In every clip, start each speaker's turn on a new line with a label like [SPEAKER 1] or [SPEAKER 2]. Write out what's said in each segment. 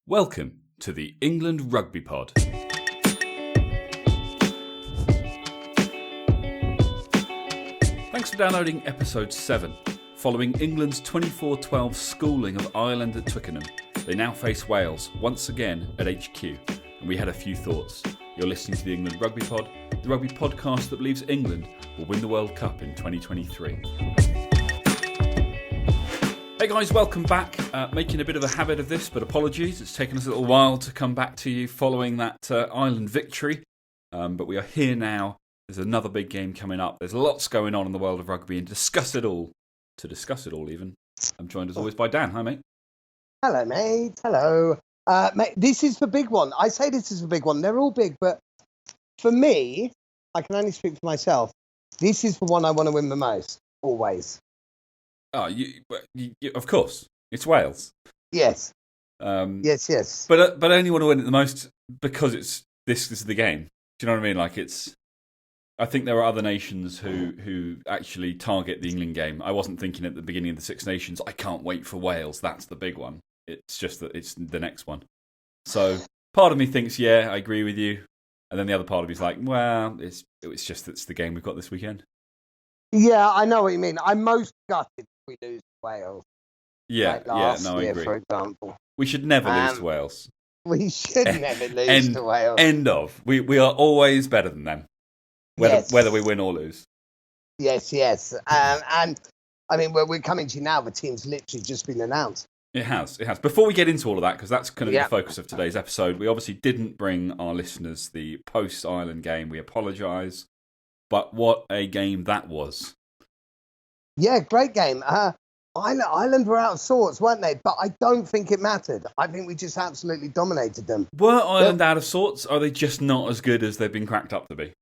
[SPEAKER 1] Welcome to the England Rugby Pod. Thanks for downloading episode 7. Following England's 24-12 schooling of Ireland at Twickenham, they now face Wales once again at HQ, and we had a few thoughts. You're listening to the England Rugby Pod, the rugby podcast that believes England will win the World Cup in 2023. Hey guys, welcome back. Making a bit of a habit of this, but apologies. It's taken us a little while to come back to you following that Ireland victory. But we are here now. There's another big game coming up. There's lots going on in the world of rugby, and to discuss it all even, I'm joined as always by Dan. Hi, mate.
[SPEAKER 2] Hello, mate. Hello. Mate, this is the big one. I say this is the big one. They're all big, but for me, I can only speak for myself. This is the one I want to win the most, always.
[SPEAKER 1] Oh, you, of course. It's Wales.
[SPEAKER 2] Yes. Yes.
[SPEAKER 1] But I only want to win it the most because this is the game. Do you know what I mean? Like I think there are other nations who actually target the England game. I wasn't thinking at the beginning of the Six Nations, I can't wait for Wales. That's the big one. It's just that it's the next one. So part of me thinks, yeah, I agree with you. And then the other part of me is like, well, it's just it's the game we've got this weekend.
[SPEAKER 2] Yeah, I know what you mean. I'm most gutted if we lose to Wales.
[SPEAKER 1] Yeah,
[SPEAKER 2] like
[SPEAKER 1] I agree.
[SPEAKER 2] For example.
[SPEAKER 1] We should never lose to Wales.
[SPEAKER 2] We should never lose to Wales.
[SPEAKER 1] End of. We are always better than them, whether we win or lose.
[SPEAKER 2] Yes. And I mean, we're coming to you now. The team's literally just been announced.
[SPEAKER 1] It has. Before we get into all of that, because that's kind of the focus of today's episode, we obviously didn't bring our listeners the post-Ireland game. We apologise. But what a game that was.
[SPEAKER 2] Yeah, great game. Ireland were out of sorts, weren't they? But I don't think it mattered. I think we just absolutely dominated them.
[SPEAKER 1] Were Ireland out of sorts? Or are they just not as good as they've been cracked up to be?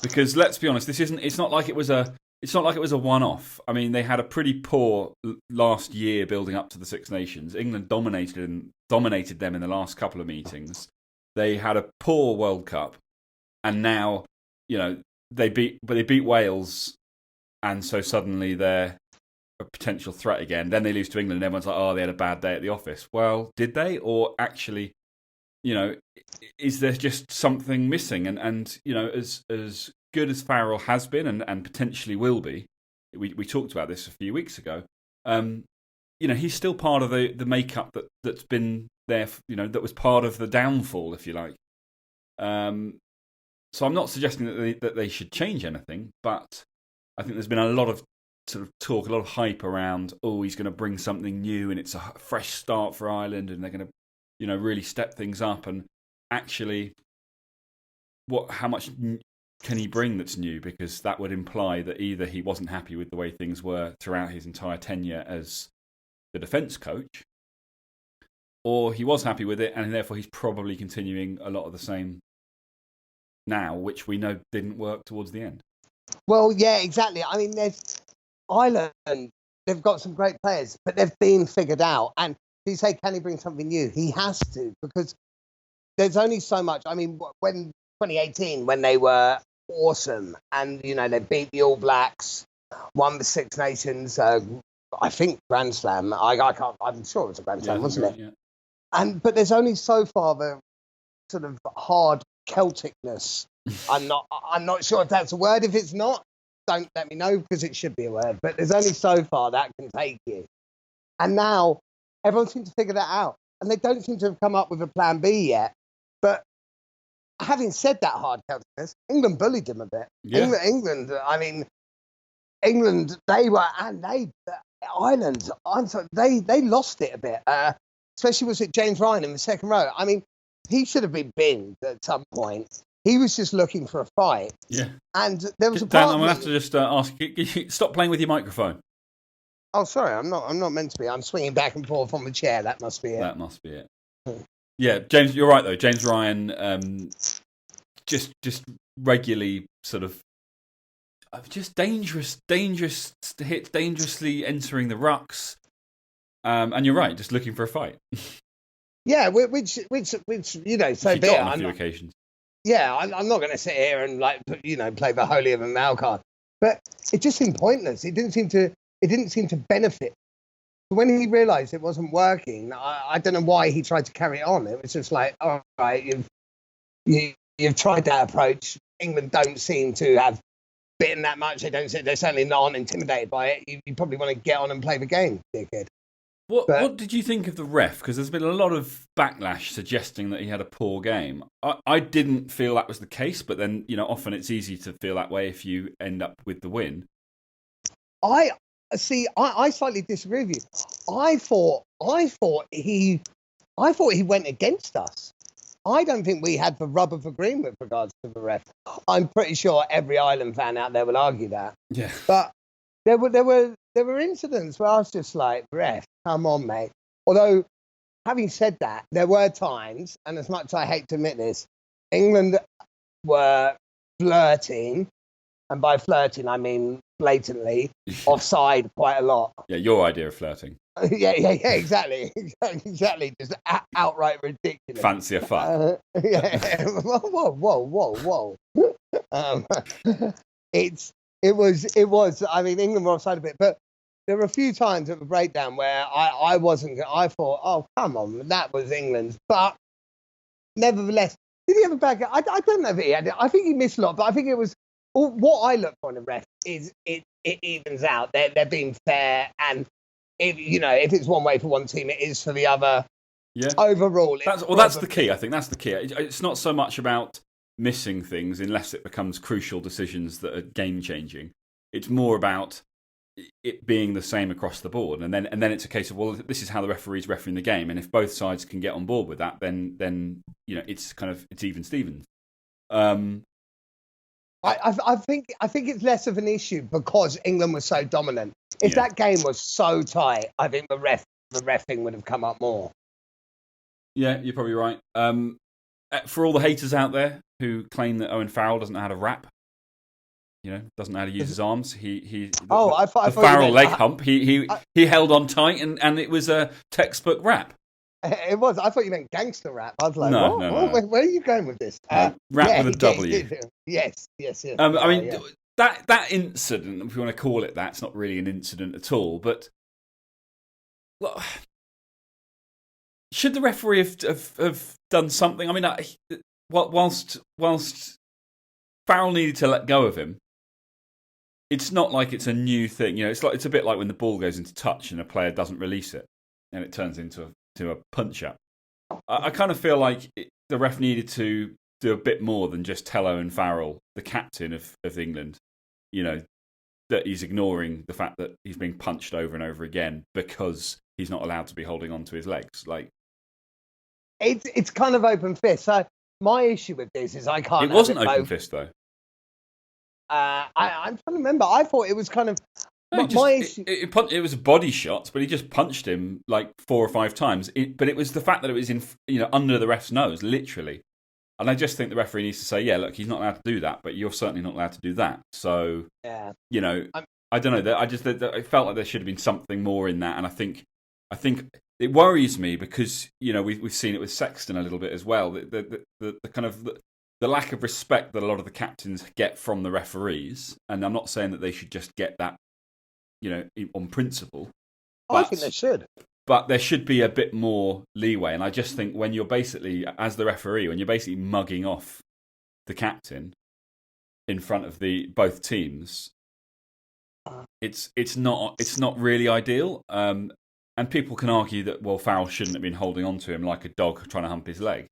[SPEAKER 1] Because let's be honest, it's not like it was a one-off. I mean, they had a pretty poor last year building up to the Six Nations. England dominated them in the last couple of meetings. They had a poor World Cup, and now, they beat Wales, and so suddenly they're a potential threat again. Then they lose to England, and everyone's like, "Oh, they had a bad day at the office." Well, did they, or actually, is there just something missing? And as good as Farrell has been, and potentially will be, we talked about this a few weeks ago. He's still part of the makeup that's been there. That was part of the downfall, if you like. So I'm not suggesting that they should change anything, but I think there's been a lot of sort of talk, a lot of hype around, he's going to bring something new and it's a fresh start for Ireland and they're going to, really step things up. And actually, how much can he bring that's new? Because that would imply that either he wasn't happy with the way things were throughout his entire tenure as the defence coach, or he was happy with it and therefore he's probably continuing a lot of the same now, which we know didn't work towards the end. Well,
[SPEAKER 2] yeah, exactly. I mean, there's Ireland, they've got some great players, but they've been figured out. And you say, can he bring something new? He has to, because there's only so much. I mean, when 2018, when they were awesome and, they beat the All Blacks, won the Six Nations, I think Grand Slam. I'm sure it was a Grand Slam, wasn't it? Yeah. But there's only so far the sort of hard Celticness. I'm not sure if that's a word. If it's not, don't let me know, because it should be a word. But there's only so far that can take you. And now everyone seems to figure that out. And they don't seem to have come up with a plan B yet. But having said that hard Celticness, England bullied them a bit.
[SPEAKER 1] Yeah.
[SPEAKER 2] England, Ireland, they lost it a bit. Especially was it James Ryan in the second row. I mean, he should have been binned at some point. He was just looking for a fight.
[SPEAKER 1] Yeah.
[SPEAKER 2] And there was
[SPEAKER 1] Dan, I'm going to have to just ask you, stop playing with your microphone.
[SPEAKER 2] Oh, sorry, I'm not meant to be. I'm swinging back and forth on the chair. That must be it.
[SPEAKER 1] Yeah, James, you're right though. James Ryan, just regularly sort of just dangerous hits, dangerously entering the rucks. And you're right, just looking for a fight.
[SPEAKER 2] Yeah, which so be it.
[SPEAKER 1] On a few occasions.
[SPEAKER 2] Yeah, I'm not going to sit here and play the holier than thou card, but it just seemed pointless. It didn't seem to benefit When he realised it wasn't working, I don't know why he tried to carry it on. It was just like, all right, you've tried that approach. England don't seem to have bitten that much. They're certainly not intimidated by it. You probably want to get on and play the game, dickhead.
[SPEAKER 1] What did you think of the ref? Because there's been a lot of backlash suggesting that he had a poor game. I didn't feel that was the case, but then often it's easy to feel that way if you end up with the win.
[SPEAKER 2] I slightly disagree with you. I thought he went against us. I don't think we had the rub of the green with regards to the ref. I'm pretty sure every Ireland fan out there will argue that.
[SPEAKER 1] Yeah.
[SPEAKER 2] But there were incidents where I was just like, ref, come on, mate. Although, having said that, there were times, and as much as I hate to admit this, England were flirting, and by flirting I mean blatantly, offside quite a lot.
[SPEAKER 1] Yeah, your idea of flirting.
[SPEAKER 2] Yeah, exactly. Just outright ridiculous.
[SPEAKER 1] Fancy a fuck.
[SPEAKER 2] Yeah. Whoa. It was. I mean, England were offside a bit, but there were a few times at the breakdown where I wasn't. I thought, oh come on, that was England's. But nevertheless, did he have a bad game? I don't know if he had it. I think he missed a lot, but I think it was. What I look for in a ref is it evens out. They're being fair, and if it's one way for one team, it is for the other.
[SPEAKER 1] Yeah.
[SPEAKER 2] Overall,
[SPEAKER 1] that's the key. I think that's the key. It's not so much about missing things unless it becomes crucial decisions that are game changing. It's more about it being the same across the board, and then it's a case of, well, this is how the referee's refereeing the game, and if both sides can get on board with that, then it's even Stevens.
[SPEAKER 2] I think it's less of an issue because England was so dominant. If that game was so tight, I think the reffing would have come up more.
[SPEAKER 1] Yeah, you're probably right. For all the haters out there who claim that Owen Farrell doesn't know how to rap, doesn't know how to use his arms, the Farrell leg hump, he held on tight, and it was a textbook rap.
[SPEAKER 2] It was. I thought you meant gangster rap. I was like,
[SPEAKER 1] no.
[SPEAKER 2] Where are you going with this?
[SPEAKER 1] Rap with a W.
[SPEAKER 2] Yes.
[SPEAKER 1] I mean, that incident, if you want to call it that, it's not really an incident at all. But should the referee have done something? I mean, whilst Farrell needed to let go of him, it's not like it's a new thing. It's a bit like when the ball goes into touch and a player doesn't release it, and it turns into a punch-up. I kind of feel like the ref needed to do a bit more than just tell Owen Farrell, the captain of England, that he's ignoring the fact that he's being punched over and over again because he's not allowed to be holding on to his legs. Like,
[SPEAKER 2] it's kind of open fist. So my issue with this is I can't.
[SPEAKER 1] It wasn't open fist though.
[SPEAKER 2] I'm trying to remember. I thought it was kind of.
[SPEAKER 1] It was a body shot, but he just punched him like 4 or 5 times. But it was the fact that it was in, under the ref's nose, literally. And I just think the referee needs to say, yeah, look, he's not allowed to do that, but you're certainly not allowed to do that. So, I don't know. I felt like there should have been something more in that, and I think it worries me because we've seen it with Sexton a little bit as well. The kind of the lack of respect that a lot of the captains get from the referees, and I'm not saying that they should just get that. On principle.
[SPEAKER 2] I think they should.
[SPEAKER 1] But there should be a bit more leeway. And I just think when you're basically, as the referee, when you're basically mugging off the captain in front of both teams, it's not really ideal. And people can argue that, well, Farrell shouldn't have been holding on to him like a dog trying to hump his leg.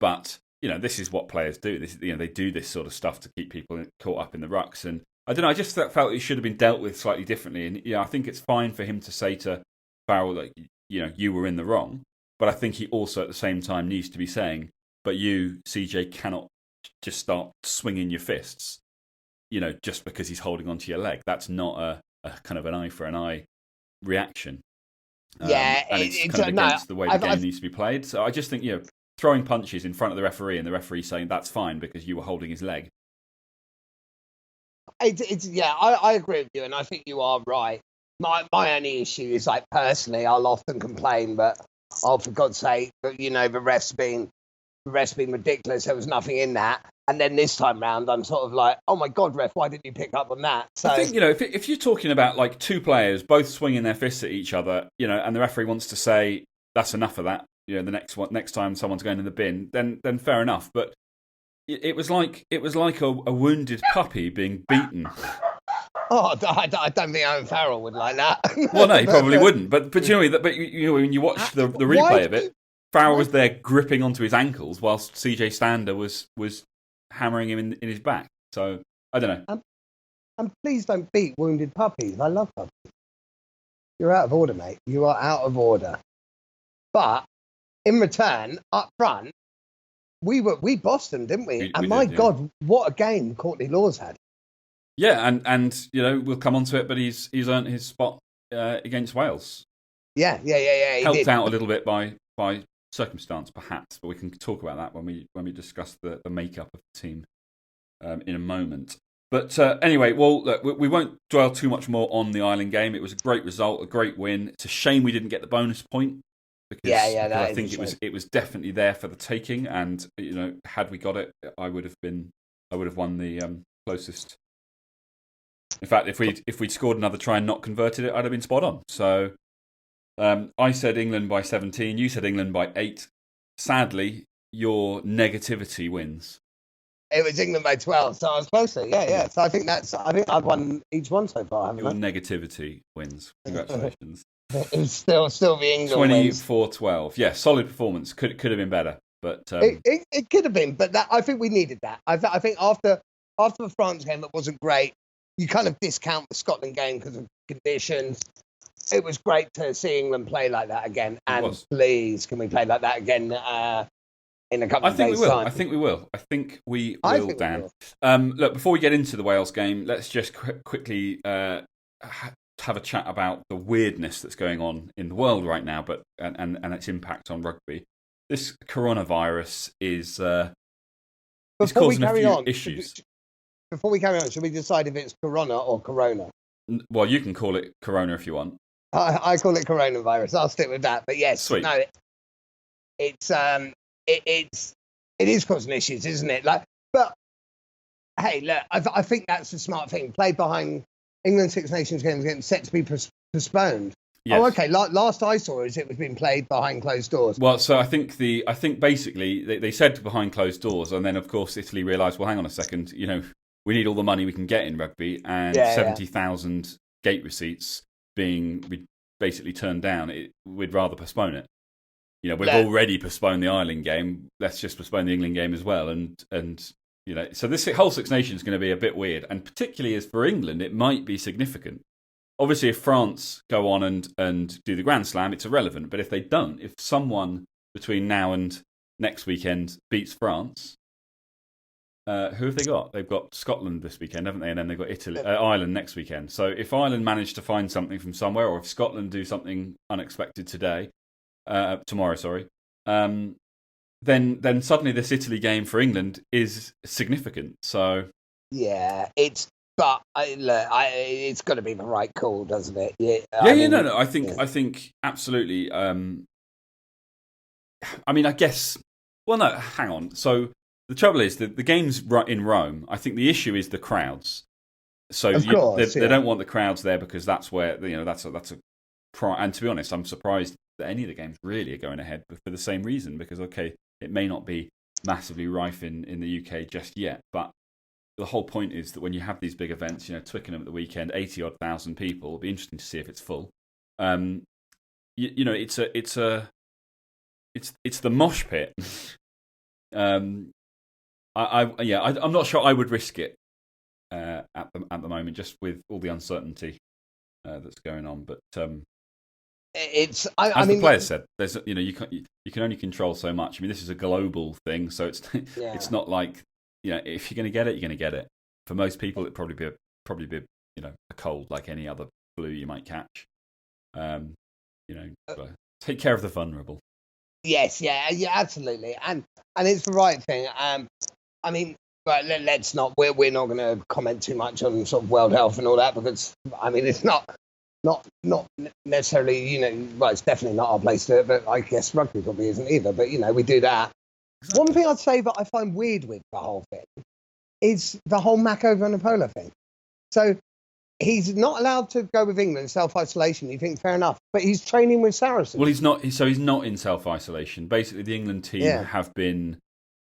[SPEAKER 1] But, this is what players do. They do this sort of stuff to keep people caught up in the rucks. And I don't know. I just felt it should have been dealt with slightly differently, and I think it's fine for him to say to Farrell that you were in the wrong, but I think he also at the same time needs to be saying, but you, CJ, cannot just start swinging your fists, just because he's holding onto your leg. That's not a kind of an eye for an eye reaction. And it's kind of against the way the game needs to be played. So I just think throwing punches in front of the referee and the referee saying that's fine because you were holding his leg.
[SPEAKER 2] I agree with you, and I think you are right. My only issue is, like, personally, I'll often complain, but for God's sake, the ref's been the ref's been ridiculous. There was nothing in that. And then this time round, I'm sort of like, oh my God, ref, why didn't you pick up on that? So
[SPEAKER 1] I think, if you're talking about like two players both swinging their fists at each other, and the referee wants to say that's enough of that, the next time someone's going in the bin, then fair enough. But it was like a wounded puppy being beaten.
[SPEAKER 2] Oh, I don't think Owen Farrell would like that.
[SPEAKER 1] Well, no, he probably wouldn't. But when you watch the replay of it, Farrell was there gripping onto his ankles whilst CJ Stander was hammering him in his back. So I don't know.
[SPEAKER 2] And please don't beat wounded puppies. I love puppies. You're out of order, mate. You are out of order. But in return, up front, we bossed them, didn't we? And my God, what a game Courtney Lawes had.
[SPEAKER 1] Yeah, and we'll come on to it, but he's earned his spot against Wales.
[SPEAKER 2] Yeah.
[SPEAKER 1] Helped out a little bit by circumstance, perhaps, but we can talk about that when we discuss the makeup of the team in a moment. But anyway, well, look, we won't dwell too much more on the Ireland game. It was a great result, a great win. It's a shame we didn't get the bonus point because I think it was definitely there for the taking. And had we got it, I would have won the closest. In fact, if we'd scored another try and not converted it, I'd have been spot on. So I said England by 17. You said England by 8. Sadly, your negativity wins.
[SPEAKER 2] It was England by 12, so I was closer. Yeah. So I think I've won each one so far, haven't
[SPEAKER 1] your
[SPEAKER 2] I?
[SPEAKER 1] Negativity wins. Congratulations.
[SPEAKER 2] It's still the England
[SPEAKER 1] 24-12. Yeah, solid performance. Could have been better, but
[SPEAKER 2] it could have been. But I think we needed that. I think after the France game, that wasn't great. You kind of discount the Scotland game because of conditions. It was great to see England play like that again. And please, can we play like that again in a couple of days' time?
[SPEAKER 1] I think we will, Dan. Look, before we get into the Wales game, let's just quickly have a chat about the weirdness that's going on in the world right now, and its impact on rugby. This coronavirus is causing a few issues.
[SPEAKER 2] Before we carry on, should we decide if it's Corona or Corona?
[SPEAKER 1] Well, you can call it Corona if you want.
[SPEAKER 2] I call it coronavirus. I'll stick with that. But yes,
[SPEAKER 1] sweet.
[SPEAKER 2] No, it is causing issues, isn't it? But hey, look, I think that's a smart thing. Play behind England Six Nations games getting set to be postponed. Yes. Oh, okay. Last I saw is it was being played behind closed doors.
[SPEAKER 1] Well, so I think basically they said behind closed doors, and then of course Italy realised, well, hang on a second, we need all the money we can get in rugby, and 70,000 gate receipts being basically turned down. We'd rather postpone it. We've already postponed the Ireland game. Let's just postpone the England game as well. And so this whole Six Nations is going to be a bit weird, and particularly as for England, it might be significant. Obviously, if France go on and do the Grand Slam, it's irrelevant. But if they don't, if someone between now and next weekend beats France. Who have they got? They've got Scotland this weekend, haven't they? And then they've got Ireland next weekend. So if Ireland manage to find something from somewhere, or if Scotland do something unexpected tomorrow, then suddenly this Italy game for England is significant. So
[SPEAKER 2] yeah, it's got to be the right call, doesn't it? Yeah,
[SPEAKER 1] no. I think absolutely. I guess. Well, no, hang on. So. The trouble is that the game's in Rome. I think the issue is the crowds. So they don't want the crowds there because that's where that's a. And to be honest, I'm surprised that any of the games really are going ahead for the same reason. Because it may not be massively rife in the UK just yet, but the whole point is that when you have these big events, Twickenham at the weekend, 80-odd thousand people. It'll be interesting to see if it's full. It's the mosh pit. I'm not sure I would risk it at the moment, just with all the uncertainty that's going on. But as the players said, there's you can only control so much. This is a global thing, so it's not like if you're going to get it, you're going to get it. For most people, it'd probably be a cold like any other flu you might catch. Take care of the vulnerable.
[SPEAKER 2] Yes, yeah, absolutely, and it's the right thing. But let's not. We're not going to comment too much on sort of world health and all that because it's not necessarily. Well, it's definitely not our place to do it. But I guess rugby probably isn't either. But we do that.
[SPEAKER 1] Exactly.
[SPEAKER 2] One thing I'd say that I find weird with the whole thing is the whole Mako Vunipola thing. So he's not allowed to go with England self-isolation. You think fair enough, but he's training with Saracens.
[SPEAKER 1] Well, he's not. So he's not in self-isolation. Basically, the England team have been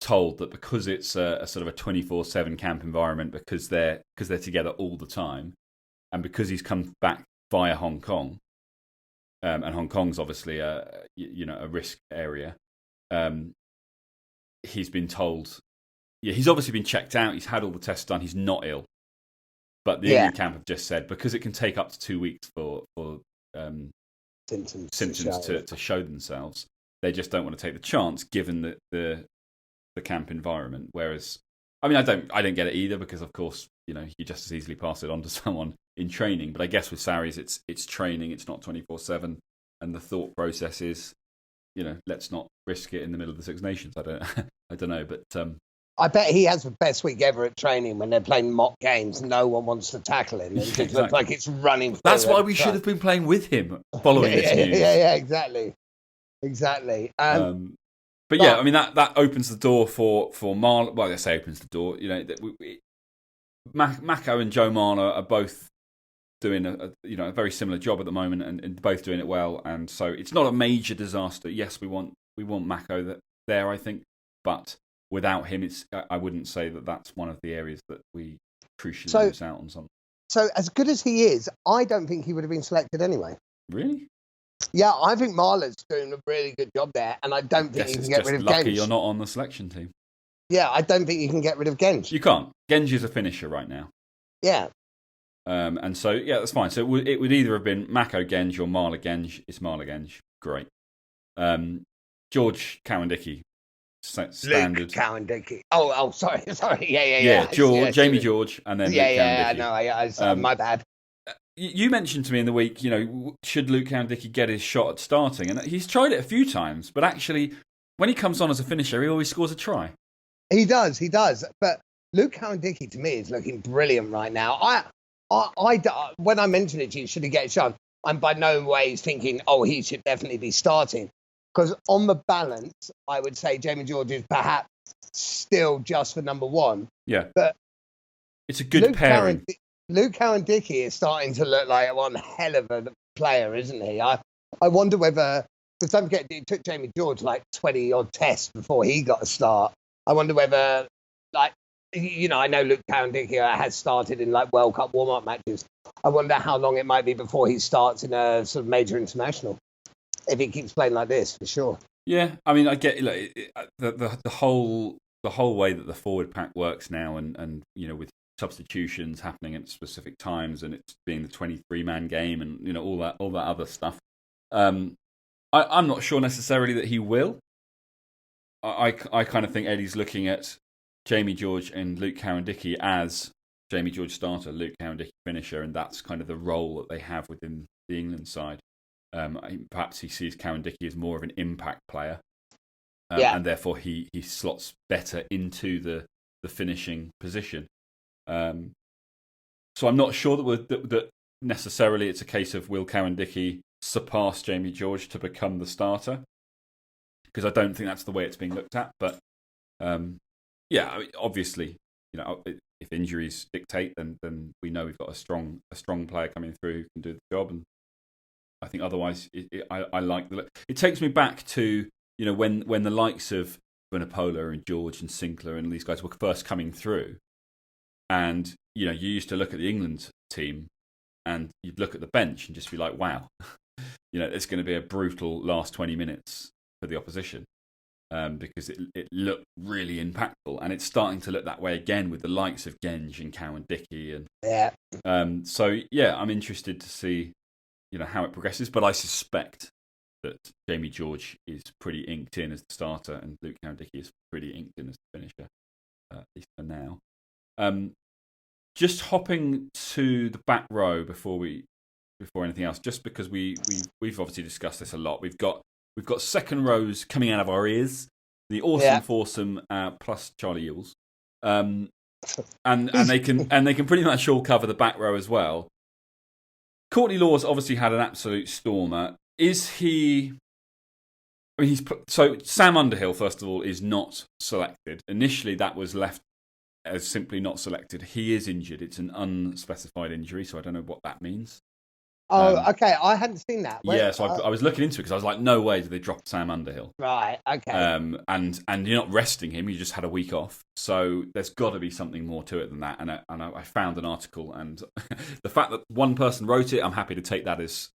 [SPEAKER 1] told that because it's a sort of a 24/7 camp environment, because they're together all the time, and because he's come back via Hong Kong, and Hong Kong's obviously a risk area. He's been told. Yeah, he's obviously been checked out. He's had all the tests done. He's not ill. But the England camp have just said because it can take up to 2 weeks for symptoms to show themselves, they just don't want to take the chance given the camp environment. Whereas, I mean, I don't get it either because, of course, you just as easily pass it on to someone in training. But I guess with Sarries, it's training. It's not 24/7, and the thought process is, let's not risk it in the middle of the Six Nations. I don't know, but.
[SPEAKER 2] I bet he has the best week ever at training when they're playing mock games. No one wants to tackle him. It just looks like it's running.
[SPEAKER 1] That's why we should have been playing with him following this news.
[SPEAKER 2] Yeah, exactly.
[SPEAKER 1] But yeah, I mean that opens the door for Marler. Well, I say opens the door. Mako and Joe Marler are both doing a very similar job at the moment, and both doing it well. And so it's not a major disaster. Yes, we want Mako there, I think, but. Without him, I wouldn't say that that's one of the areas that we crucially lose out on something.
[SPEAKER 2] So as good as he is, I don't think he would have been selected anyway.
[SPEAKER 1] Really?
[SPEAKER 2] Yeah, I think Marler's doing a really good job there, and I don't think you can get rid of Genge.
[SPEAKER 1] Lucky you're not on the selection team.
[SPEAKER 2] Yeah, I don't think you can get rid of Genge.
[SPEAKER 1] You can't. Genge is a finisher right now.
[SPEAKER 2] Yeah.
[SPEAKER 1] And so, yeah, that's fine. So it would either have been Mako Genge or Marler Genge. It's Marler Genge. Great. George Cowan-Dickie. Standard.
[SPEAKER 2] Luke Cowan-Dickie. Oh, sorry. Yeah.
[SPEAKER 1] Jamie George, and then Luke Cowan-Dickie.
[SPEAKER 2] No, my bad.
[SPEAKER 1] You mentioned to me in the week, should Luke Cowan-Dickie get his shot at starting? And he's tried it a few times, but actually, when he comes on as a finisher, he always scores a try.
[SPEAKER 2] He does. But Luke Cowan-Dickie, to me, is looking brilliant right now. When I mentioned it to you, should he get a shot? I'm by no ways thinking, he should definitely be starting. Because on the balance, I would say Jamie George is perhaps still just for number one.
[SPEAKER 1] Yeah.
[SPEAKER 2] But
[SPEAKER 1] it's a good pairing.
[SPEAKER 2] Luke Cowan-Dickie is starting to look like one hell of a player, isn't he? I wonder whether, because don't forget, it took Jamie George like 20-odd tests before he got a start. I wonder whether, I know Luke Cowan-Dickie has started in like World Cup warm-up matches. I wonder how long it might be before he starts in a sort of major international. If he keeps playing like this, for sure.
[SPEAKER 1] Yeah, I mean, I get the whole way that the forward pack works now, and with substitutions happening at specific times, and it's being the 23-man game, and all that other stuff. I'm not sure necessarily that he will. I kind of think Eddie's looking at Jamie George and Luke Cowan-Dickie as Jamie George starter, Luke Cowan-Dickie finisher, and that's kind of the role that they have within the England side. Perhaps he sees Cowan-Dickie as more of an impact player, and therefore he slots better into the finishing position. So I'm not sure that necessarily it's a case of will Cowan-Dickie surpass Jamie George to become the starter, because I don't think that's the way it's being looked at. But I mean, obviously, if injuries dictate, then we know we've got a strong player coming through who can do the job. And I think otherwise, I like the. It takes me back to when the likes of Vunipola and George and Sinclair and these guys were first coming through, and you used to look at the England team, and you'd look at the bench and just be like, wow, it's going to be a brutal last 20 minutes for the opposition, because it looked really impactful, and it's starting to look that way again with the likes of Genge and Cowan-Dickie, and so I'm interested to see. How it progresses, but I suspect that Jamie George is pretty inked in as the starter, and Luke Cowan-Dickie is pretty inked in as the finisher, at least for now. Just hopping to the back row before anything else, just because we've obviously discussed this a lot. We've got second rows coming out of our ears, the awesome foursome plus Charlie Ewells, and they can pretty much all cover the back row as well. Courtney Lawes obviously had an absolute stormer. Is he I mean, so Sam Underhill, first of all, is not selected. Initially, that was left as simply not selected. He is injured. It's an unspecified injury, so I don't know what that means.
[SPEAKER 2] Oh, okay. I hadn't seen that.
[SPEAKER 1] Yeah, so I was looking into it because I was like, no way did they drop Sam Underhill.
[SPEAKER 2] Right, okay.
[SPEAKER 1] And you're not resting him. You just had a week off. So there's got to be something more to it than that. And I found an article, and the fact that one person wrote it, I'm happy to take that as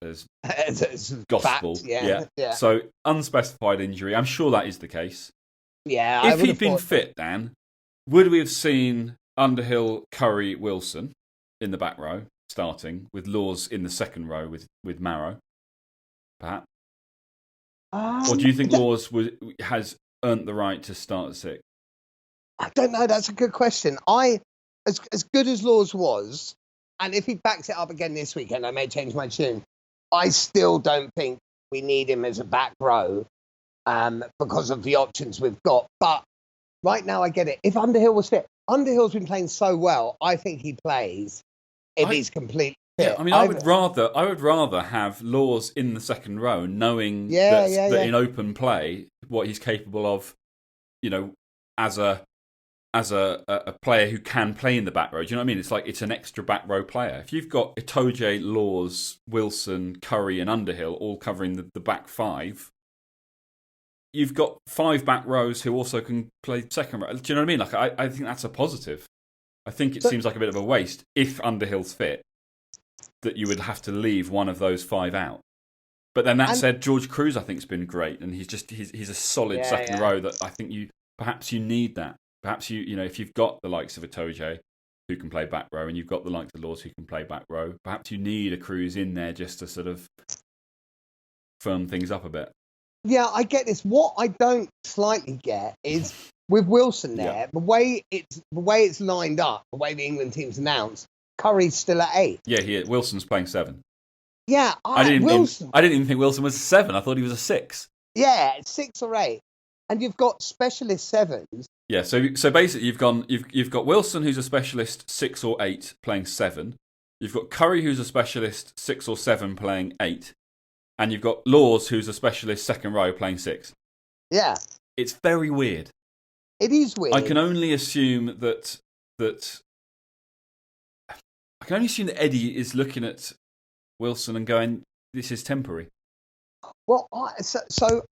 [SPEAKER 1] gospel.
[SPEAKER 2] Fact, yeah.
[SPEAKER 1] So unspecified injury. I'm sure that is the case.
[SPEAKER 2] Yeah.
[SPEAKER 1] If he'd been fit, Dan, would we have seen Underhill, Curry, Wilson in the back row starting with Laws in the second row with Marrow, perhaps? Or do you think Laws has earned the right to start at 6?
[SPEAKER 2] I don't know. That's a good question. As good as Laws was, and if he backs it up again this weekend, I may change my tune. I still don't think we need him as a back row because of the options we've got. But right now, I get it. If Underhill was fit, Underhill's been playing so well. I think he plays if he's completely fit.
[SPEAKER 1] Yeah, I mean, I would rather have Laws in the second row, knowing that in open play what he's capable of. You know, as a player who can play in the back row. Do you know what I mean? It's like it's an extra back row player. If you've got Itoje, Laws, Wilson, Curry, and Underhill all covering the back 5. You've got 5 back rows who also can play second row. Do you know what I mean? Like, I think that's a positive. I think it seems like a bit of a waste if Underhill's fit that you would have to leave one of those 5 out. But then that said, George Cruz I think has been great, and he's a solid second row that I think perhaps you need that. Perhaps you know if you've got the likes of Itoje who can play back row and you've got the likes of Laws who can play back row, perhaps you need a Cruz in there just to sort of firm things up a bit.
[SPEAKER 2] Yeah, I get this. What I don't slightly get is with Wilson there, the way it's lined up, the way the England team's announced, Curry's still at 8.
[SPEAKER 1] Yeah, Wilson's playing 7.
[SPEAKER 2] Yeah,
[SPEAKER 1] I didn't even think Wilson was a 7. I thought he was a 6.
[SPEAKER 2] Yeah, 6 or 8, and you've got specialist 7s.
[SPEAKER 1] Yeah, so basically you've got Wilson who's a specialist 6 or 8 playing 7. You've got Curry who's a specialist 6 or 7 playing 8. And you've got Laws, who's a specialist second row, playing 6.
[SPEAKER 2] Yeah.
[SPEAKER 1] It's very weird.
[SPEAKER 2] It is weird.
[SPEAKER 1] I can only assume that Eddie is looking at Wilson and going, this is temporary.
[SPEAKER 2] Well, so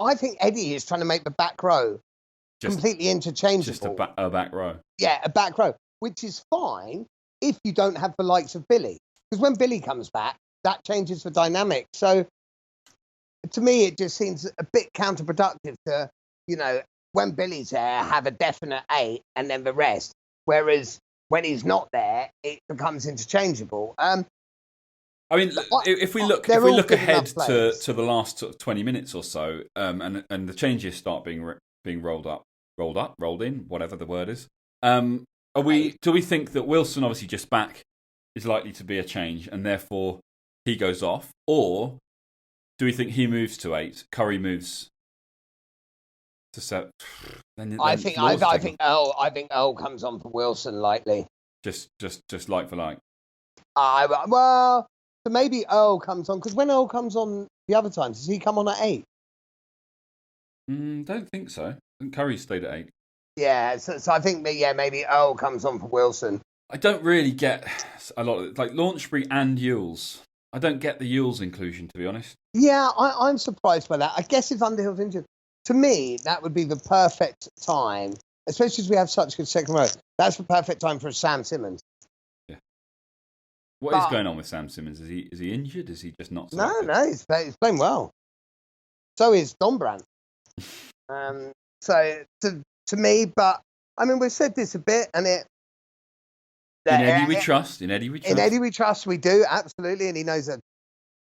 [SPEAKER 2] I think Eddie is trying to make the back row completely interchangeable.
[SPEAKER 1] Just a back row.
[SPEAKER 2] Yeah, a back row, which is fine if you don't have the likes of Billy. Because when Billy comes back, that changes the dynamic. So to me, it just seems a bit counterproductive to, when Billy's there, have a definite 8 and then the rest. Whereas when he's not there, it becomes interchangeable.
[SPEAKER 1] I mean, if we look ahead to the last 20 minutes or so, and the changes start being rolled in, whatever the word is, do we think that Wilson, obviously just back, is likely to be a change, and therefore he goes off, or do we think he moves to 8? Curry moves to 7.
[SPEAKER 2] I think Earl comes on for Wilson likely.
[SPEAKER 1] Just like for like.
[SPEAKER 2] So maybe Earl comes on, because when Earl comes on the other times, does he come on at 8?
[SPEAKER 1] Don't think so. I think Curry stayed at 8.
[SPEAKER 2] Yeah, so I think that maybe Earl comes on for Wilson.
[SPEAKER 1] I don't really get a lot of it. Like Launchbury and Ewells. I don't get the Ewells inclusion, to be honest.
[SPEAKER 2] Yeah, I'm surprised by that. I guess if Underhill's injured, to me, that would be the perfect time, especially as we have such good second row. That's the perfect time for Sam Simmons.
[SPEAKER 1] Yeah. What is going on with Sam Simmons? Is he injured? Is he just not selected?
[SPEAKER 2] No, he's playing well. So is Don Brandt. So to me, but I mean, we've said this a bit, and it.
[SPEAKER 1] In Eddie we trust. In Eddie we trust,
[SPEAKER 2] we do, absolutely. And he knows a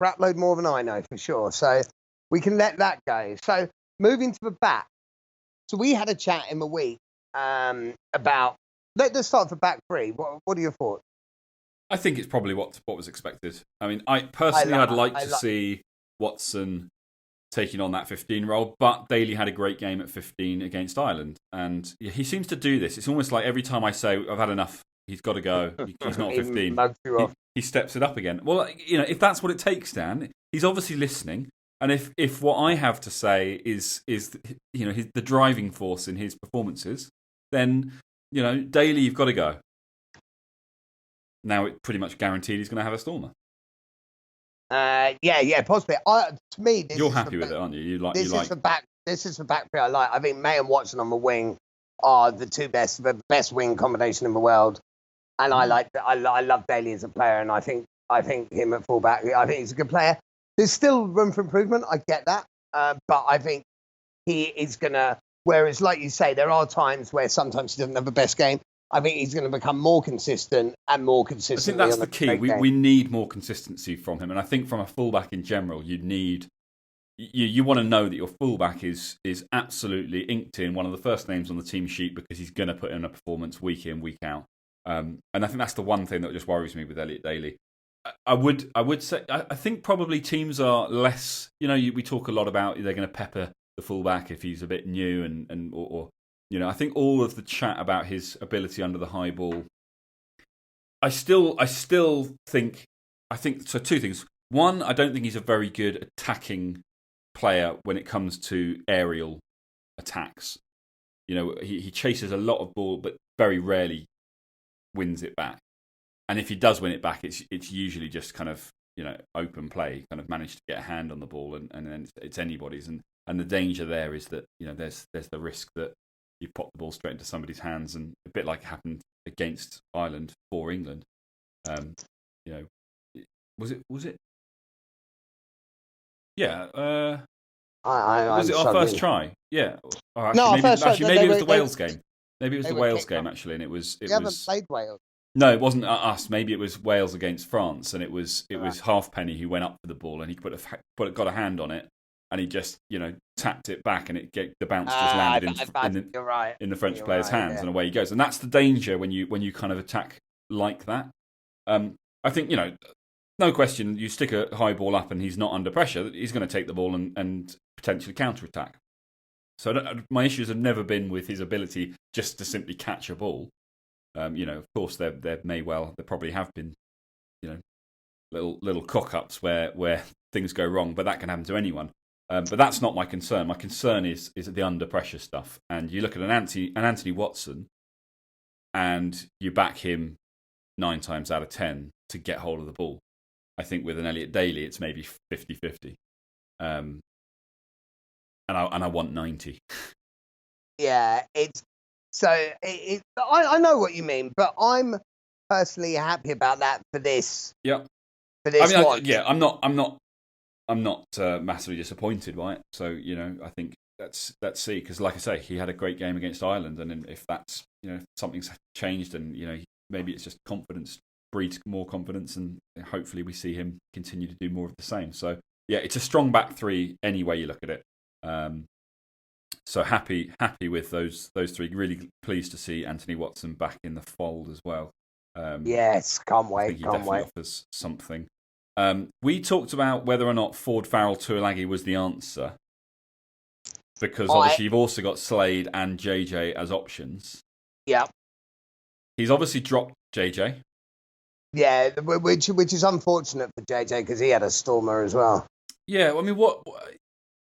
[SPEAKER 2] crap load more than I know, for sure. So we can let that go. So moving to the back. So we had a chat in the week about... Let's start for back 3. What are your thoughts?
[SPEAKER 1] I think it's probably what was expected. I mean, I'd like to see Watson taking on that 15 role, but Daly had a great game at 15 against Ireland. And he seems to do this. It's almost like every time I say, I've had enough, he's got to go. He's not 15. He steps it up again. Well, if that's what it takes, Dan, he's obviously listening. And if what I have to say is the driving force in his performances, then Daly, you've got to go. Now it's pretty much guaranteed he's going to have a stormer.
[SPEAKER 2] Yeah, possibly. To me,
[SPEAKER 1] you're happy with it, aren't you?
[SPEAKER 2] This is the back three I like. I think May and Watson on the wing are the best wing combination in the world, and I love Daly as a player, and I think him at fullback. I think he's a good player. There's still room for improvement. I get that, but I think he is gonna. Whereas, like you say, there are times where sometimes he doesn't have the best game. I think he's going to become more consistent and more consistent.
[SPEAKER 1] I think that's the key. We need more consistency from him, and I think from a fullback in general, you want to know that your fullback is absolutely inked in, one of the first names on the team sheet, because he's going to put in a performance week in, week out. And I think that's the one thing that just worries me with Elliot Daly. I would say I think probably teams are less. We talk a lot about they're going to pepper the fullback if he's a bit new or I think all of the chat about his ability under the high ball. I still think so. Two things. One, I don't think he's a very good attacking player when it comes to aerial attacks. He chases a lot of ball, but very rarely wins it back. And if he does win it back, it's usually just kind of open play, kind of managed to get a hand on the ball, and then it's anybody's. And the danger there is that there's the risk that you pop the ball straight into somebody's hands, and a bit like it happened against Ireland for England. Was it? Yeah. Was it our first try? Yeah. Maybe it was the Wales game. Maybe it was the Wales game actually, and it was.
[SPEAKER 2] We haven't played Wales.
[SPEAKER 1] No, it wasn't us. Maybe it was Wales against France, and it was Halfpenny who went up for the ball, and he got a hand on it. And he just, tapped it back, and the bounce just landed in the French player's hands, and away he goes. And that's the danger when you kind of attack like that. I think no question. You stick a high ball up, and he's not under pressure. He's going to take the ball and potentially counter attack. So my issues have never been with his ability just to simply catch a ball. Of course, there probably have been, little cock ups where things go wrong, but that can happen to anyone. But that's not my concern. My concern is the under pressure stuff. And you look at an Anthony Watson, and you back him 9 times out of 10 to get hold of the ball. I think with an Elliot Daly, it's maybe 50-50. And I want 90.
[SPEAKER 2] Yeah, I know what you mean, but I'm personally happy about that for this.
[SPEAKER 1] Yeah.
[SPEAKER 2] For this watch.
[SPEAKER 1] I'm not massively disappointed by it. So I think let's see, because like I say, he had a great game against Ireland, and if that's something's changed, and maybe it's just confidence breeds more confidence, and hopefully we see him continue to do more of the same. So yeah, it's a strong back three any way you look at it. So happy with those three. Really pleased to see Anthony Watson back in the fold as well.
[SPEAKER 2] Yes, can't wait.
[SPEAKER 1] I think he definitely offers something. We talked about whether or not Ford Farrell Tuilagi was the answer, because obviously you've also got Slade and JJ as options.
[SPEAKER 2] Yeah.
[SPEAKER 1] He's obviously dropped JJ.
[SPEAKER 2] Yeah, which is unfortunate for JJ, because he had a stormer as well.
[SPEAKER 1] Yeah, I mean, what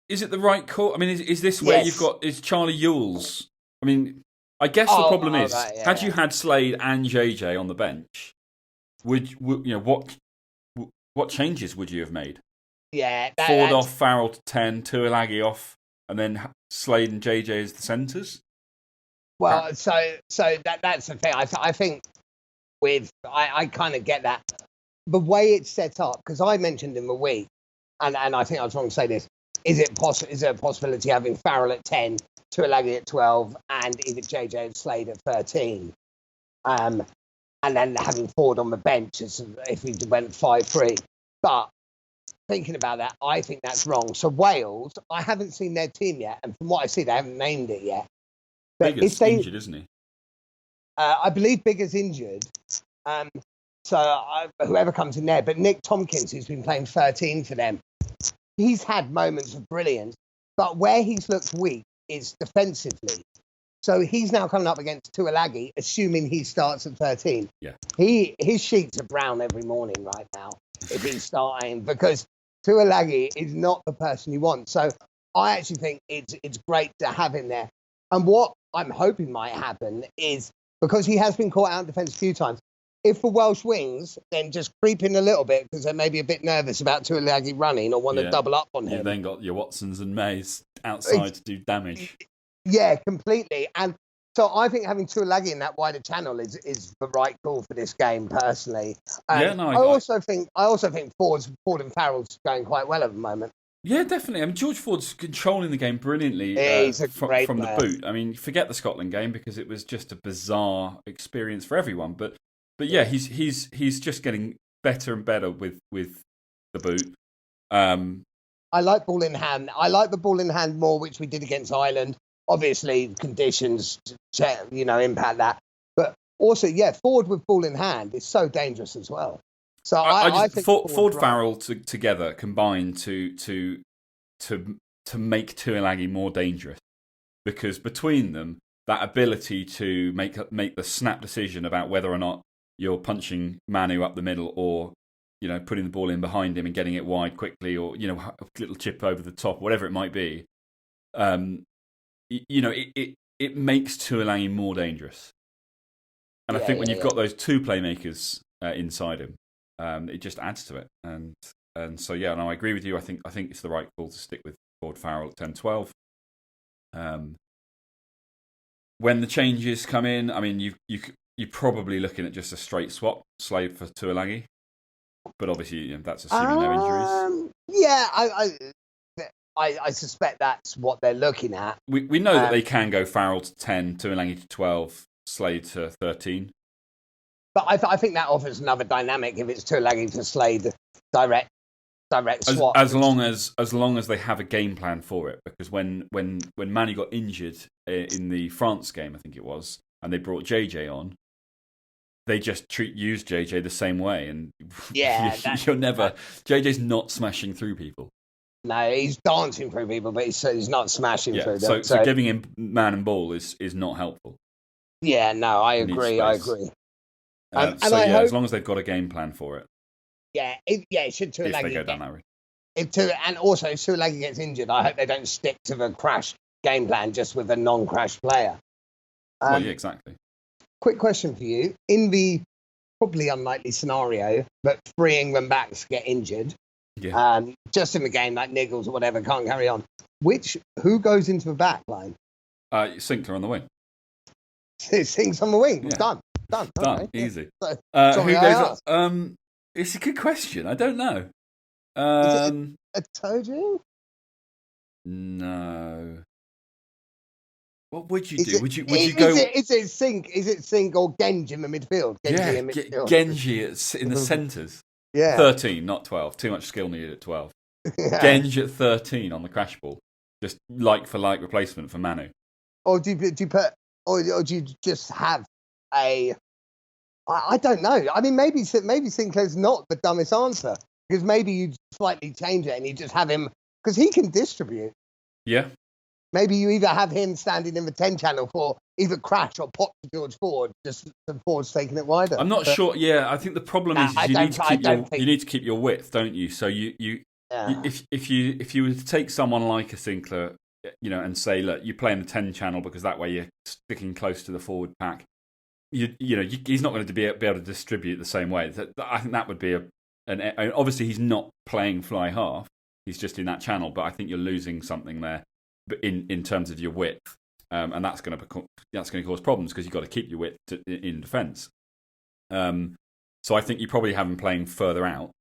[SPEAKER 1] is it the right call? I mean, is this where you've got Charlie Ewell's? I mean, I guess the problem is, had you had Slade and JJ on the bench, what changes would you have made?
[SPEAKER 2] Yeah,
[SPEAKER 1] Ford off, Farrell to 10, Tuilagi off, and then Slade and JJ as the centres.
[SPEAKER 2] Well, so that's the thing. I think I kind of get that. The way it's set up, because I mentioned in the week, and I think I was wrong to say this. Is there a possibility of having Farrell at 10, Tuilagi at 12, and either JJ and Slade at 13? And then having Ford on the bench if we went 5-3. But thinking about that, I think that's wrong. So Wales, I haven't seen their team yet, and from what I see, they haven't named it yet.
[SPEAKER 1] But Bigger's injured, isn't he?
[SPEAKER 2] I believe Bigger's injured. Whoever comes in there, but Nick Tompkins, who's been playing 13 for them, he's had moments of brilliance, but where he's looked weak is defensively. So he's now coming up against Tuilagi, assuming he starts at 13.
[SPEAKER 1] Yeah.
[SPEAKER 2] His sheets are brown every morning right now if he's starting, because Tuilagi is not the person you want. So I actually think it's great to have him there. And what I'm hoping might happen is, because he has been caught out in defence a few times, if the Welsh wings then just creep in a little bit because they're maybe a bit nervous about Tuilagi running or want to double up on him.
[SPEAKER 1] You've then got your Watsons and Mays outside to do damage.
[SPEAKER 2] Yeah, completely. And so I think having Tuilagi in that wider channel is the right call for this game, personally. I also think Ford and Farrell's going quite well at the moment.
[SPEAKER 1] Yeah, definitely. I mean, George Ford's controlling the game brilliantly from the boot. I mean, forget the Scotland game because it was just a bizarre experience for everyone. But yeah, he's just getting better and better with the boot.
[SPEAKER 2] I like ball in hand. I like the ball in hand more, which we did against Ireland. Obviously, conditions, impact that. But also, Ford with ball in hand is so dangerous as well. So I think
[SPEAKER 1] Ford Farrell together combined to make Tuilagi more dangerous, because between them, that ability to make the snap decision about whether or not you're punching Manu up the middle or putting the ball in behind him and getting it wide quickly, or a little chip over the top, whatever it might be. It makes Tuilagi more dangerous, and I think when you've got those two playmakers inside him, it just adds to it. And so I agree with you. I think it's the right call to stick with Ford Farrell at 10-12. When the changes come in, I mean, you're probably looking at just a straight swap, Slade for Tuilagi, but obviously that's assuming no injuries.
[SPEAKER 2] Yeah, I suspect that's what they're looking at.
[SPEAKER 1] We know that they can go Farrell to 10, Tuilagi to 12, Slade to 13.
[SPEAKER 2] But I think that offers another dynamic if it's Tuilagi to Slade direct swap.
[SPEAKER 1] As long as they have a game plan for it, because when Manu got injured in the France game, I think it was, and they brought JJ on, they just use JJ the same way, and JJ's not smashing through people.
[SPEAKER 2] No, he's dancing through people, but he's not smashing through them.
[SPEAKER 1] So giving him man and ball is not helpful.
[SPEAKER 2] Yeah, no, I agree.
[SPEAKER 1] As long as they've got a game plan for it.
[SPEAKER 2] Yeah, it should Tuilagi.
[SPEAKER 1] If they go down that route.
[SPEAKER 2] And also, if Tuilagi gets injured, I hope they don't stick to the crash game plan just with a non-crash player.
[SPEAKER 1] Exactly.
[SPEAKER 2] Quick question for you. In the probably unlikely scenario that 3 England backs get injured, just in the game, like Niggles or whatever, can't carry on, who goes into the back line?
[SPEAKER 1] Sinclair on the wing.
[SPEAKER 2] Sings on the wing.
[SPEAKER 1] Yeah.
[SPEAKER 2] Done.
[SPEAKER 1] Okay. Easy.
[SPEAKER 2] So,
[SPEAKER 1] who goes up? It's a good question. I don't know.
[SPEAKER 2] Is it a Tojo?
[SPEAKER 1] No. What would you do? Would you go?
[SPEAKER 2] Is it Sink or Genji in the midfield?
[SPEAKER 1] Genji in the centres.
[SPEAKER 2] Yeah.
[SPEAKER 1] 13, not 12. Too much skill needed at 12. Genji at 13 on the crash ball. Just like for like replacement for Manu.
[SPEAKER 2] Or do you put? Or do you just have a? I don't know. I mean, maybe Sinclair's not the dumbest answer, because maybe you slightly change it and you just have him, because he can distribute.
[SPEAKER 1] Yeah.
[SPEAKER 2] Maybe you either have him standing in the 10 channel for either crash or pop to George Ford, just the Ford's taking it wider.
[SPEAKER 1] I'm not sure. Yeah, I think the problem is you need to keep your width, don't you? So if you were to take someone like a Sinclair, and say, look, you play in the 10 channel because that way you're sticking close to the forward pack. He's not going to be able to distribute the same way. I think that would be obviously he's not playing fly half. He's just in that channel, but I think you're losing something there, in terms of your width, and that's going to cause problems because you've got to keep your width in defence. So I think you probably have him playing further out.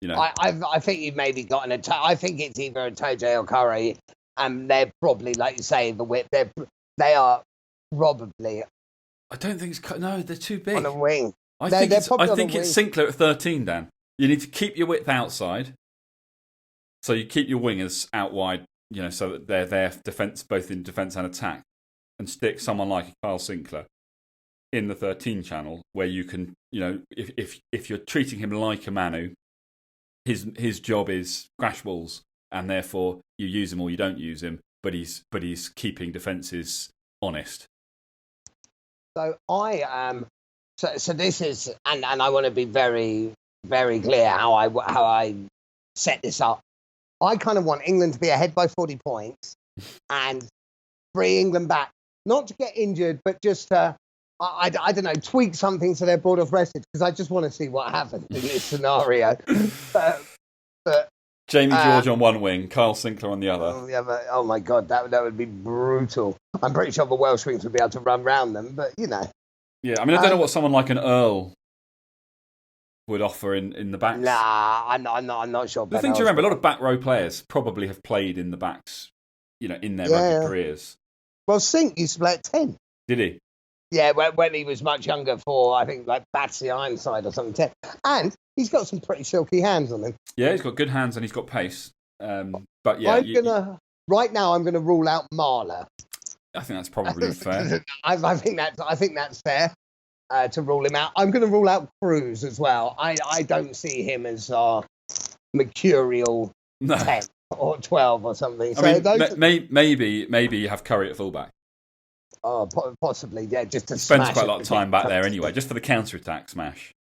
[SPEAKER 2] I think you've maybe gotten I think it's either a Toje or Curry, and they're probably, like you say, the width. They are probably.
[SPEAKER 1] I don't think it's no. They're too big
[SPEAKER 2] on the wing.
[SPEAKER 1] I think it's Sinclair at 13. Dan, you need to keep your width outside, so you keep your wingers out wide. So that they're there defence, both in defence and attack, and stick someone like Kyle Sinclair in the 13 channel where you can, if you're treating him like a Manu, his job is crash balls, and therefore you use him or you don't use him, but he's keeping defences honest.
[SPEAKER 2] So I am. So this is, and I want to be very, very clear how I set this up. I kind of want England to be ahead by 40 points and bring England back, not to get injured, but just to, I don't know, tweak something so they're bored of rested, because I just want to see what happens in this scenario. But
[SPEAKER 1] Jamie George on one wing, Kyle Sinclair on the other.
[SPEAKER 2] Oh my God, that would be brutal. I'm pretty sure the Welsh wings would be able to run round them, but
[SPEAKER 1] Yeah, I mean, I don't know what someone like an Earl would offer in the backs.
[SPEAKER 2] Nah, I'm not sure.
[SPEAKER 1] The thing to remember, a lot of back row players probably have played in the backs, in their rugby careers.
[SPEAKER 2] Well, Sink used to play at 10.
[SPEAKER 1] Did he?
[SPEAKER 2] Yeah, when he was much younger, for I think like Batsy Ironside or something. And he's got some pretty silky hands on him.
[SPEAKER 1] Yeah, he's got good hands and he's got pace. But yeah,
[SPEAKER 2] right now I'm gonna rule out Marler.
[SPEAKER 1] I think that's probably fair.
[SPEAKER 2] I think that's fair to rule him out. I'm gonna rule out Cruz as well. I don't see him as mercurial 10 or 12 or something.
[SPEAKER 1] I mean, maybe you have Curry at fullback.
[SPEAKER 2] Oh, possibly, yeah. Just to
[SPEAKER 1] spends quite a lot of time back there anyway, just for the counter-attack smash.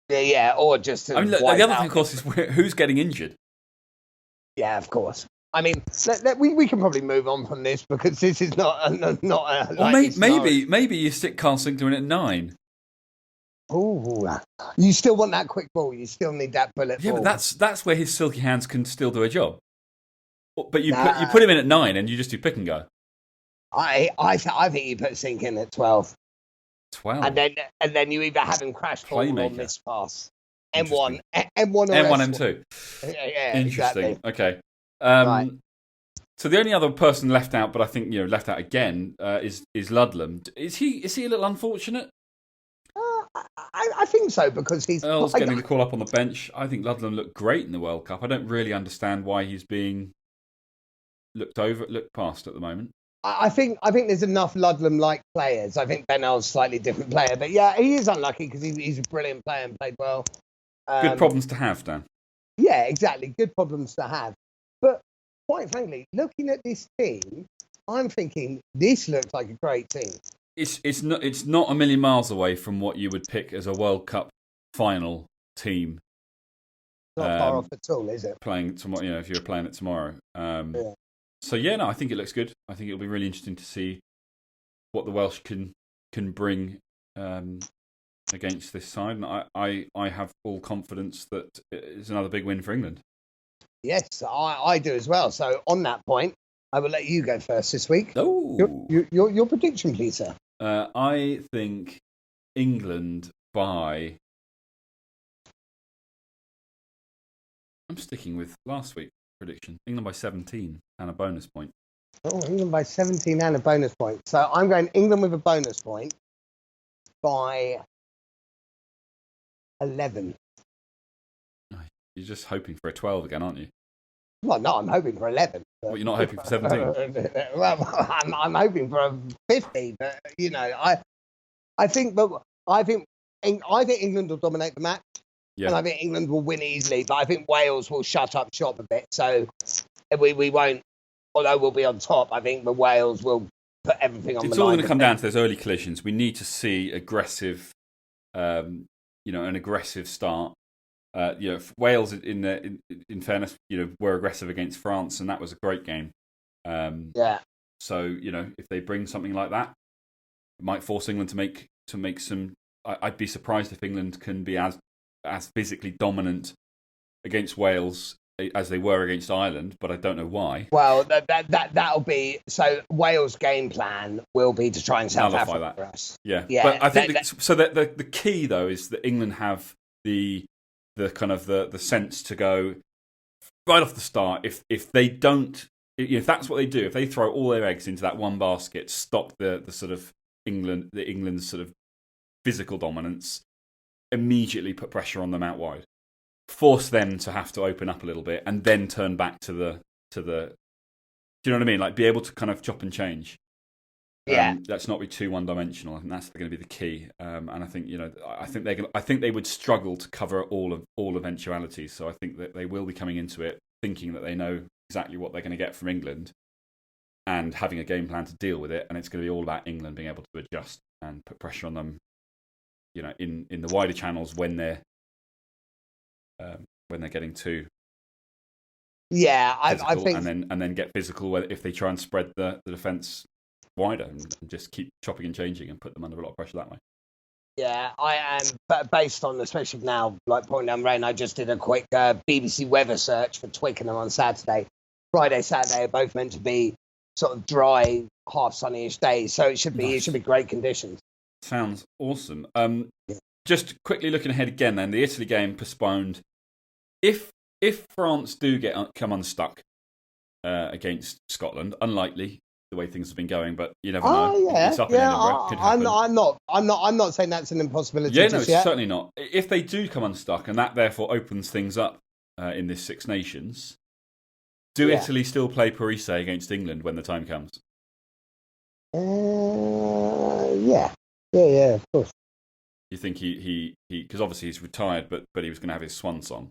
[SPEAKER 2] Yeah, or just to.
[SPEAKER 1] I mean, the other thing, of course, is who's getting injured.
[SPEAKER 2] Yeah, of course. I mean, we can probably move on from this, because this is not
[SPEAKER 1] maybe you stick Carl Sinclair in at 9.
[SPEAKER 2] Oh, you still want that quick ball? You still need that bullet ball?
[SPEAKER 1] Yeah, but that's where his silky hands can still do a job. But you put him in at 9 and you just do pick and go.
[SPEAKER 2] I think you put Sink in at 12.
[SPEAKER 1] 12.
[SPEAKER 2] And then you either have him crash ball or miss pass. M1 or
[SPEAKER 1] M2.
[SPEAKER 2] Yeah,
[SPEAKER 1] interesting.
[SPEAKER 2] Exactly.
[SPEAKER 1] Okay.
[SPEAKER 2] Right.
[SPEAKER 1] So the only other person left out, but I think left out again, is Ludlam. Is he a little unfortunate?
[SPEAKER 2] I think so, because he's
[SPEAKER 1] Earl's getting the call up on the bench. I think Ludlam looked great in the World Cup. I don't really understand why he's being looked past at the moment.
[SPEAKER 2] I think there's enough Ludlam-like players. I think Ben Earl's a slightly different player, but yeah, he is unlucky because he's a brilliant player and played well.
[SPEAKER 1] Good problems to have, Dan.
[SPEAKER 2] Yeah, exactly. Good problems to have. But quite frankly, looking at this team, I'm thinking this looks like a great team.
[SPEAKER 1] It's not a million miles away from what you would pick as a World Cup final team.
[SPEAKER 2] Not far off at all, is it?
[SPEAKER 1] Playing tomorrow, if you were playing it tomorrow.
[SPEAKER 2] Yeah.
[SPEAKER 1] So yeah, no, I think it looks good. I think it'll be really interesting to see what the Welsh can bring against this side. And I have full confidence that it's another big win for England.
[SPEAKER 2] Yes, I do as well. So on that point, I will let you go first this week.
[SPEAKER 1] Oh,
[SPEAKER 2] your prediction, please, sir.
[SPEAKER 1] I think England by. I'm sticking with last week's prediction. England by 17 and a bonus point.
[SPEAKER 2] Oh, England by 17 and a bonus point. So I'm going England with a bonus point by 11.
[SPEAKER 1] You're just hoping for a 12 again, aren't you?
[SPEAKER 2] Well, no, I'm hoping for 11. But...
[SPEAKER 1] Well, you're not hoping for 17?
[SPEAKER 2] Well, I'm hoping for a 50, but, I think England will dominate the match. Yeah. And I think England will win easily, but I think Wales will shut up shop a bit. So we won't, although we'll be on top, I think the Wales will put everything on the line.
[SPEAKER 1] It's all going to come down to those early collisions. We need to see aggressive, an aggressive start. Wales, in fairness, were aggressive against France, and that was a great game.
[SPEAKER 2] Yeah.
[SPEAKER 1] So, if they bring something like that, it might force England to make some. I'd be surprised if England can be as physically dominant against Wales as they were against Ireland, but I don't know why.
[SPEAKER 2] Well, that'll be so. Wales' game plan will be to try and South Africa
[SPEAKER 1] that
[SPEAKER 2] for us.
[SPEAKER 1] Yeah. But I think the key though is that England have the kind of the sense to go right off the start. If they don't, if that's what they do, if they throw all their eggs into that one basket, stop the sort of England's sort of physical dominance, immediately put pressure on them out wide, force them to have to open up a little bit, and then turn back to the. Do you know what I mean? Like be able to kind of chop and change.
[SPEAKER 2] Yeah.
[SPEAKER 1] Let's not be too one-dimensional. I think that's going to be the key. And I think I think they would struggle to cover all eventualities. So I think that they will be coming into it thinking that they know exactly what they're going to get from England, and having a game plan to deal with it. And it's going to be all about England being able to adjust and put pressure on them. In the wider channels when they're getting to
[SPEAKER 2] Yeah, I
[SPEAKER 1] physical,
[SPEAKER 2] think.
[SPEAKER 1] and then get physical if they try and spread the defence wider and just keep chopping and changing and put them under a lot of pressure that way.
[SPEAKER 2] Yeah, I am. But based on, especially now, like pouring down rain, I just did a quick BBC weather search for Twickenham on Saturday. Friday, Saturday are both meant to be sort of dry, half sunnyish days, so it should be great conditions.
[SPEAKER 1] Sounds awesome. Just quickly looking ahead again, then the Italy game postponed. If France do come unstuck against Scotland, unlikely the way things have been going, but you never know. It's up in Edinburgh. Could happen.
[SPEAKER 2] I'm not saying that's an impossibility.
[SPEAKER 1] Yeah, no, it's certainly not. If they do come unstuck, and that therefore opens things up in this Six Nations, do Italy still play Parise against England when the time comes?
[SPEAKER 2] Yeah, of course.
[SPEAKER 1] You think he because obviously he's retired, but he was going to have his swan song.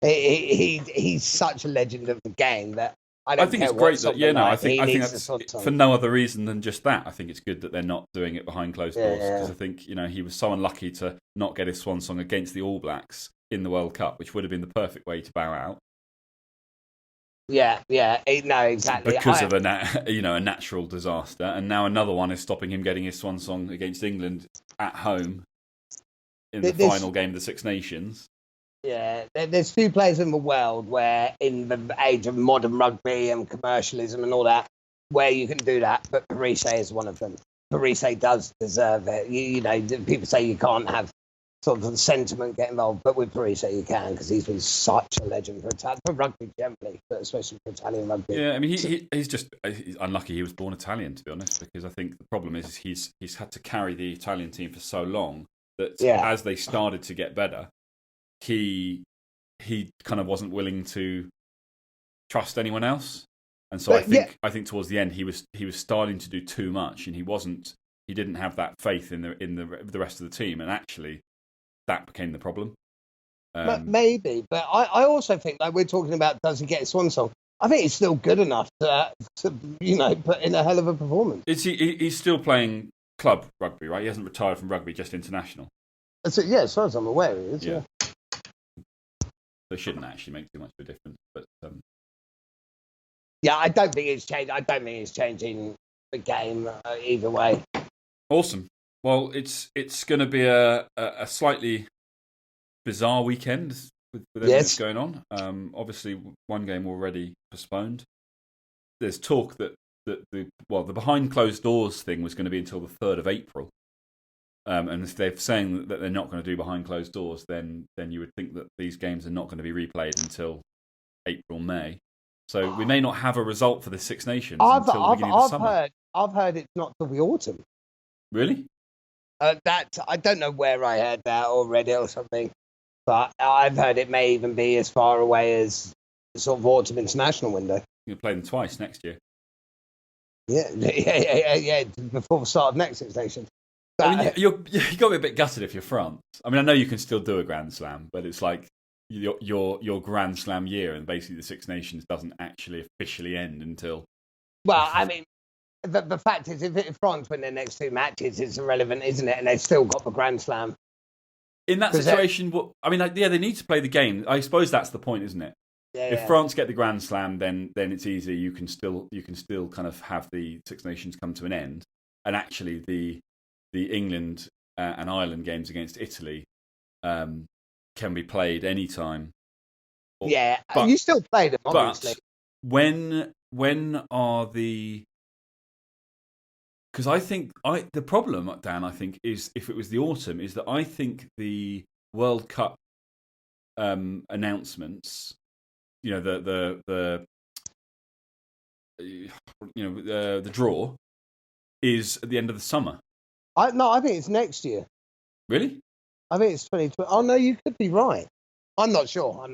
[SPEAKER 2] He's such a legend of the game that I think
[SPEAKER 1] it's great that I think that's for no other reason than just that. I think it's good that they're not doing it behind closed doors because I think he was so unlucky to not get his swan song against the All Blacks in the World Cup, which would have been the perfect way to bow out.
[SPEAKER 2] No, exactly.
[SPEAKER 1] Because of a natural disaster, and now another one is stopping him getting his swan song against England at home in the final game of the Six Nations.
[SPEAKER 2] Yeah, there's few players in the world where, in the age of modern rugby and commercialism and all that, where you can do that, but Parise is one of them. Parise does deserve it. People say you can't have sort of the sentiment get involved, but with Parise you can, because he's been such a legend for rugby generally, but especially for Italian rugby.
[SPEAKER 1] Yeah, I mean, he's unlucky he was born Italian, to be honest, because I think the problem is he's had to carry the Italian team for so long that as they started to get better, he kind of wasn't willing to trust anyone else, and so I think towards the end he was starting to do too much, and he didn't have that faith in the rest of the team, and actually that became the problem.
[SPEAKER 2] Maybe, but I also think, like we're talking about, does he get a swan song? I think he's still good enough to put in a hell of a performance.
[SPEAKER 1] He's still playing club rugby, right? He hasn't retired from rugby, just international.
[SPEAKER 2] So, as far as I'm aware, he is. Yeah.
[SPEAKER 1] They shouldn't actually make too much of a difference, but
[SPEAKER 2] I don't think it's changed. I don't think it's changing the game either way.
[SPEAKER 1] Awesome. Well, it's going to be a slightly bizarre weekend with everything that's going on. Obviously, one game already postponed. There's talk that the behind closed doors thing was going to be until the 3rd of April. And if they're saying that they're not going to do behind closed doors, then you would think that these games are not going to be replayed until April, May. So we may not have a result for the Six Nations until the beginning of the summer.
[SPEAKER 2] I've heard it's not till the autumn.
[SPEAKER 1] Really?
[SPEAKER 2] That I don't know where I heard that or read it or something, but I've heard it may even be as far away as the sort of autumn international window.
[SPEAKER 1] You'll play them twice next year.
[SPEAKER 2] Yeah. Before the start of next Six Nations.
[SPEAKER 1] I mean, you got to be a bit gutted if you're France. I mean, I know you can still do a Grand Slam, but it's like your Grand Slam year, and basically the Six Nations doesn't actually officially end until. Well,
[SPEAKER 2] I mean, the fact is, if France win their next two matches, it's irrelevant, isn't it? And they've still got the Grand Slam.
[SPEAKER 1] In that situation, they need to play the game. I suppose that's the point, isn't it? If France get the Grand Slam, then it's easy. You can still kind of have the Six Nations come to an end, and actually the England and Ireland games against Italy can be played anytime.
[SPEAKER 2] But you still play them, obviously.
[SPEAKER 1] But when are the... Because I think the problem, Dan, I think, is if it was the autumn, is that I think the World Cup announcements, the draw is at the end of the summer.
[SPEAKER 2] I think it's next year.
[SPEAKER 1] Really?
[SPEAKER 2] I think it's 2020. Oh no, you could be right. I'm not sure.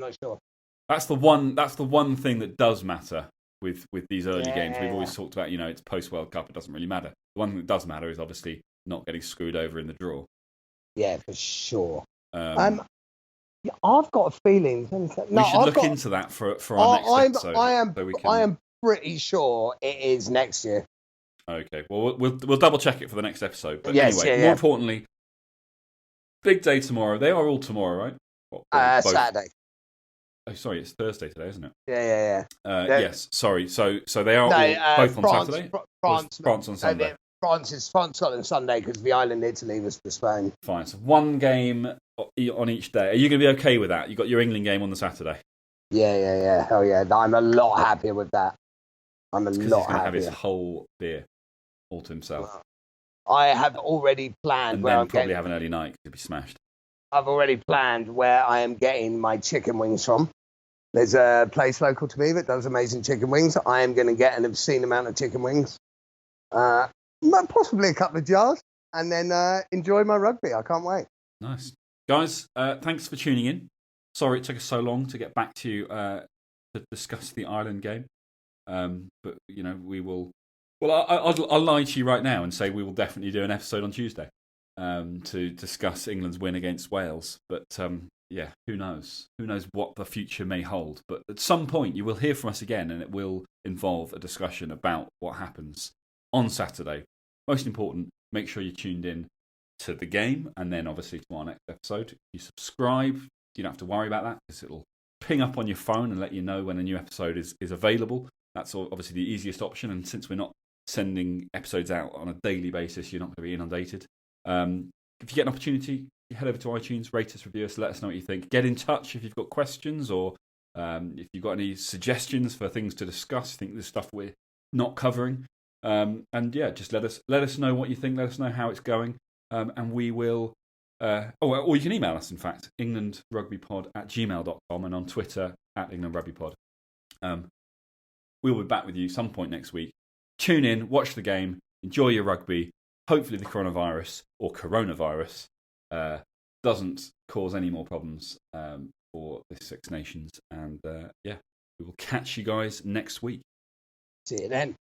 [SPEAKER 1] That's the one thing that does matter with these early games. We've always talked about, it's post World Cup. It doesn't really matter. The one thing that does matter is obviously not getting screwed over in the draw.
[SPEAKER 2] Yeah, for sure. I've got a feeling.
[SPEAKER 1] We should look into that for our next episode.
[SPEAKER 2] I am pretty sure it is next year.
[SPEAKER 1] Okay, well, we'll double check it for the next episode. But anyway, more importantly, big day tomorrow. They are all tomorrow, right?
[SPEAKER 2] Saturday.
[SPEAKER 1] Oh, sorry, it's Thursday today, isn't it?
[SPEAKER 2] Yeah.
[SPEAKER 1] Yes, sorry. So they are
[SPEAKER 2] No,
[SPEAKER 1] all, both on
[SPEAKER 2] France,
[SPEAKER 1] Saturday?
[SPEAKER 2] France,
[SPEAKER 1] France on Sunday?
[SPEAKER 2] France, Scotland Sunday because the island Italy was postponed.
[SPEAKER 1] Fine. So one game on each day. Are you going to be okay with that? You got your England game on the Saturday.
[SPEAKER 2] Yeah. Hell yeah. I'm a lot happier with that. I'm a lot happier.
[SPEAKER 1] He's going to have his whole beer all to himself.
[SPEAKER 2] I have already planned
[SPEAKER 1] and
[SPEAKER 2] where
[SPEAKER 1] then
[SPEAKER 2] I'm
[SPEAKER 1] probably
[SPEAKER 2] getting,
[SPEAKER 1] have an early night to be smashed.
[SPEAKER 2] I've already planned where I am getting my chicken wings from. There's a place local to me that does amazing chicken wings. I am going to get an obscene amount of chicken wings, possibly a couple of jars, and then enjoy my rugby. I can't wait.
[SPEAKER 1] Nice. Guys, thanks for tuning in. Sorry it took us so long to get back to you to discuss the Ireland game. But, we will... Well, I'll lie to you right now and say we will definitely do an episode on Tuesday to discuss England's win against Wales. But, who knows? Who knows what the future may hold. But at some point, you will hear from us again, and it will involve a discussion about what happens on Saturday. Most important, make sure you're tuned in to the game, and then obviously to our next episode. If you subscribe, you don't have to worry about that, because it'll ping up on your phone and let you know when a new episode is available. That's obviously the easiest option, and since we're not sending episodes out on a daily basis, you're not going to be inundated. If you get an opportunity, head over to iTunes, rate us, review us, let us know what you think. Get in touch if you've got questions, or if you've got any suggestions for things to discuss. You think there's stuff we're not covering, just let us know what you think. Let us know how it's going, and we will. Or you can email us. In fact, englandrugbypod@gmail.com, and on Twitter @englandrugbypod. We'll be back with you some point next week. Tune in, watch the game, enjoy your rugby. Hopefully the coronavirus doesn't cause any more problems for the Six Nations. And we will catch you guys next week.
[SPEAKER 2] See you then.